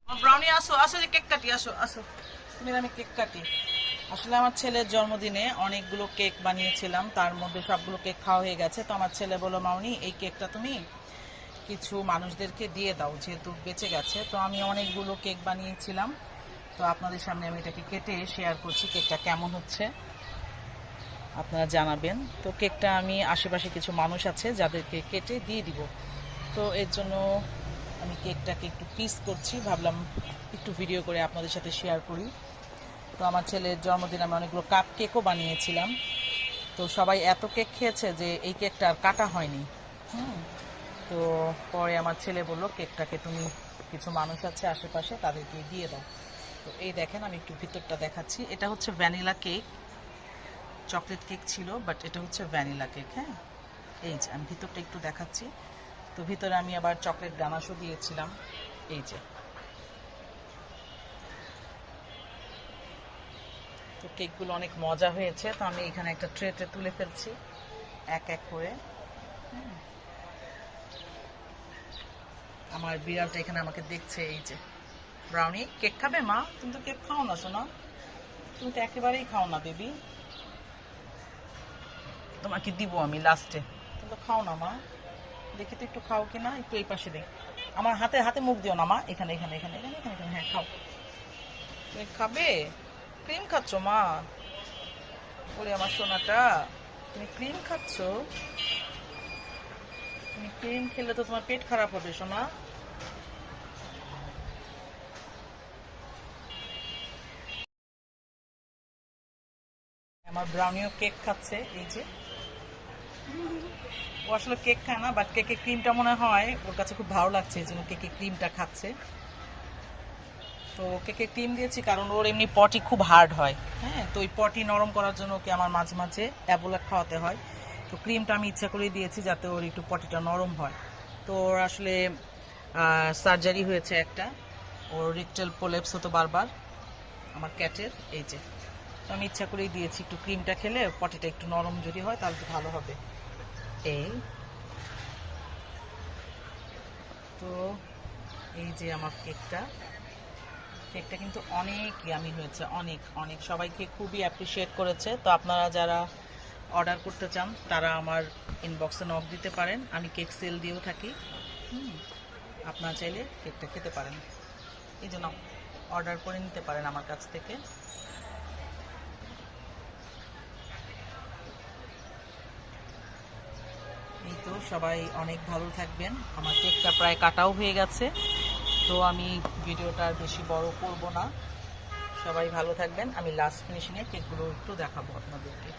Brownie আসো, আসো যে কেক কাটি, আসো আসো, তুমি আমি কেক কাটি। আসলে আমার ছেলের জন্মদিনে অনেকগুলো কেক বানিয়েছিলাম, তার মধ্যে সবগুলো কেক খাওয়া হয়ে গেছে। তো আমার ছেলে বললো, মাউনি এই কেকটা তুমি কিছু মানুষদেরকে দিয়ে দাও, যেহেতু বেঁচে গেছে। তো আমি অনেকগুলো কেক বানিয়েছিলাম, তো আপনাদের সামনে আমি এটাকে কেটে শেয়ার করছি। কেকটা কেমন হচ্ছে আপনারা জানাবেন। তো কেকটা আমি আশেপাশে কিছু মানুষ আছে যাদেরকে কেটে দিয়ে দিব। তো এর জন্য আমি কেকটাকে একটু পিস করছি, ভাবলাম একটু ভিডিও করে আপনাদের সাথে শেয়ার করি। তো আমার ছেলের জন্মদিন আমি অনেকগুলো কাপ কেকও বানিয়েছিলাম। তো সবাই এত কেক খেয়েছে যে এই কেকটা আর কাটা হয়নি। হুম। তো পরে আমার ছেলে বলল, কেকটাকে তুমি কিছু মানুষ আছে আশেপাশে তাদেরকে দিয়ে দাও। তো এই দেখেন, আমি একটু ভিতরটা দেখাচ্ছি। এটা হচ্ছে ভ্যানিলা কেক, চকলেট কেক ছিল, বাট এটা হচ্ছে ভ্যানিলা কেক। হ্যাঁ, এই যে আমি ভিতরটা একটু দেখাচ্ছি। তো ভিতরে আমি আবার চকলেট গানাশও দিয়েছিলাম। এই যে, তো কেকগুলো অনেক মজা হয়েছে। তো আমি এখানে একটা ট্রেতে তুলে ফেলছি এক এক করে। আমার বিড়ালটা এখানে আমাকে দেখছে। এই যে, ব্রাউনি কেক খাবে মা? তুমি তো কেক খাও না শোনা, তুমি তো একেবারেই খাও না বেবি। তোমাকে দিব আমি লাস্টে, তুমি তো খাও না মা। দেখি তো একটু খাও কিনা, একটু এই পাশে দেখ। আমার হাতে হাতে মুখ দিও না মা, এখানে এখানে এখানে এখানে এখানে এখানে। হ্যাঁ খাও, তুমি খাবে? ক্রিম খাচ্ছ মা? ওরে আমার সোনাটা, তুমি ক্রিম খাচ্ছ? তুমি ক্রিম খেলে তো তোমার পেট খারাপ হবে সোনা। আমার ব্রাউনিও কেক খাচ্ছে। এই যে, ও আসলে কেক খায় না, বাট কেকে ক্রিমটা মনে হয় ওর কাছে খুব ভালো লাগছে, এই জন্য কেকে ক্রিমটা খাচ্ছে। তো কেকে ক্রিম দিয়েছি কারণ ওর এমনি পটি খুব হার্ড হয়। হ্যাঁ, তো ওই পটি নরম করার জন্য ওকে আমার মাঝে মাঝে অ্যাবোলা খাওয়াতে হয়। তো ক্রিমটা আমি ইচ্ছা করেই দিয়েছি যাতে ওর একটু পটিটা নরম হয়। তো ওর আসলে সার্জারি হয়েছে একটা, ওর রিকটাল প্রোলেপস হতো বারবার আমার ক্যাটের। এই যে, তো আমি ইচ্ছা করেই দিয়েছি, একটু ক্রিমটা খেলে পটিটা একটু নরম যদি হয় তাহলে তো ভালো হবে। এই, তো এই যে আমার কেকটা, কেকটা কিন্তু অনেক ইয়ামি হয়েছে, অনেক অনেক। সবাইকে খুবই অ্যাপ্রিসিয়েট করেছে। তো আপনারা যারা অর্ডার করতে চান তারা আমার ইনবক্সে নক দিতে পারেন, আমি কেক সেল দিয়েও থাকি। হুম, আপনারা চাইলে কেকটা খেতে পারেন। এই জন্য অর্ডার করে নিতে পারেন আমার কাছ থেকে। এই তো, সবাই অনেক ভালো থাকবেন। আমার কেকটা প্রায় কাটাও হয়ে গেছে, তো আমি ভিডিওটা আর বেশি বড় করব না। সবাই ভালো থাকবেন। আমি লাস্ট ফিনিশিংয়ে কেকগুলো একটু দেখাবো আপনাদেরকে।